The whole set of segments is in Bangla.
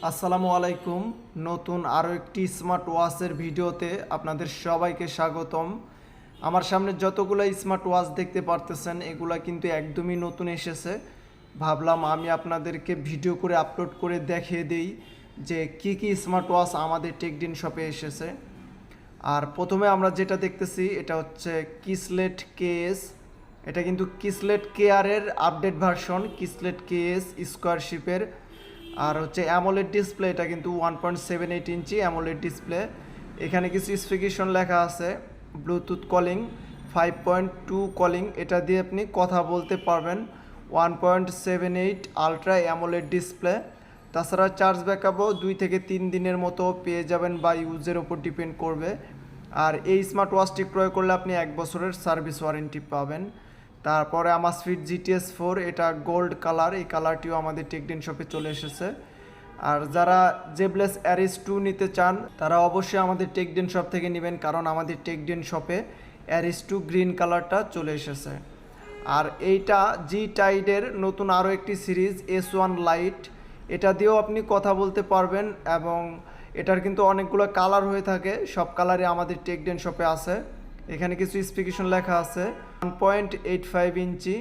আসসালামু আলাইকুম। নতুন আরও একটি স্মার্ট ওয়াচের ভিডিওতে আপনাদের সবাইকে স্বাগতম। আমার সামনে যতগুলো স্মার্ট ওয়াচ দেখতে পারতেছেন এগুলা কিন্তু একদমই নতুন এসেছে। ভাবলাম আমি আপনাদেরকে ভিডিও করে আপলোড করে দেখিয়ে দিই যে কি কি স্মার্ট ওয়াচ আমাদের টেকডেন শপে এসেছে। আর প্রথমে আমরা যেটা দেখতেছি এটা হচ্ছে কিসলেট কেএস। এটা কিন্তু কিসলেট কেয়ারের আপডেট ভার্সন, কিসলেট কেএস স্কোয়ারশিপের। আর হচ্ছে অ্যামোলেড ডিসপ্লে, এটা কিন্তু 1.78 ইঞ্চি অ্যামোলেড ডিসপ্লে। এখানে কিছু স্পেসিফিকেশন লেখা আছে। ব্লুটুথ কলিং 5.2 কলিং, এটা দিয়ে আপনি কথা বলতে পারবেন। 1.78 আলট্রা অ্যামোলেড ডিসপ্লে। তাছাড়া চার্জ ব্যাকআপও 2 থেকে 3 দিনের মতো পেয়ে যাবেন বা ইউজের ওপর ডিপেন্ড করবে। আর এই স্মার্ট ওয়াচটি ক্রয় করলে আপনি 1 বছরের সার্ভিস ওয়ারেন্টি পাবেন। তারপরে আমার সুইট জিটিএস 4, এটা গোল্ড কালার, এই কালারটিও আমাদের টেকডেন শপে চলে এসেছে। আর যারা জেবলেস অ্যারিস 2 নিতে চান তারা অবশ্যই আমাদের টেকডেন শপ থেকে নেবেন, কারণ আমাদের টেকডেন শপে অ্যারিস 2 গ্রিন কালারটা চলে এসেছে। আর এইটা জি টাইডের নতুন আরও একটি সিরিজ S1 লাইট, এটা দিয়েও আপনি কথা বলতে পারবেন এবং এটার কিন্তু অনেকগুলো কালার হয়ে থাকে, সব কালারই আমাদের টেকডেন শপে আছে। এখানে কিছু স্পেসিফিকেশন লেখা আছে। 1.85 ইঞ্চি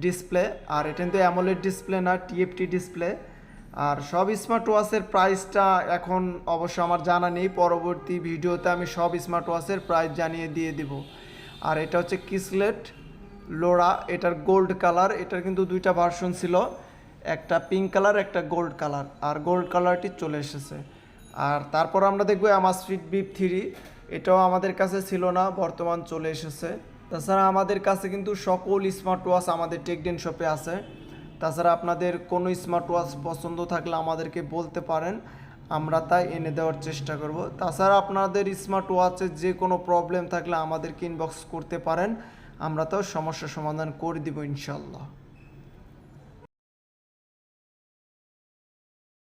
ডিসপ্লে, আর এটা কিন্তু অ্যামোলেড ডিসপ্লে না, টিএফটি ডিসপ্লে। আর সব স্মার্ট ওয়াচের প্রাইসটা এখন অবশ্য আমার জানা নেই, পরবর্তী ভিডিওতে আমি সব স্মার্ট ওয়াচের প্রাইস জানিয়ে দিয়ে দিব। আর এটা হচ্ছে কিসলেট লোরা, এটার গোল্ড কালার। এটার কিন্তু দুইটা ভার্সন ছিল, একটা পিঙ্ক কালার একটা গোল্ড কালার, আর গোল্ড কালারটি চলে এসেছে। আর তারপর আমরা দেখবো আমার সুইট বিপ 3, এটাও আমাদের কাছে ছিল না, বর্তমান চলে এসেছে। তাছাড়া আমাদের কাছে কিন্তু সকল স্মার্ট ওয়াচ আমাদের টেকডেন শপে আছে। তাছাড়া আপনাদের কোনো স্মার্ট ওয়াচ পছন্দ থাকলে আমাদেরকে বলতে পারেন, আমরা তাই এনে দেওয়ার চেষ্টা করব। তাছাড়া আপনাদের স্মার্ট ওয়াচের যে কোনো প্রবলেম থাকলে আমাদেরকে ইনবক্স করতে পারেন, আমরা তাও সমস্যার সমাধান করে দিব ইনশাল্লাহ।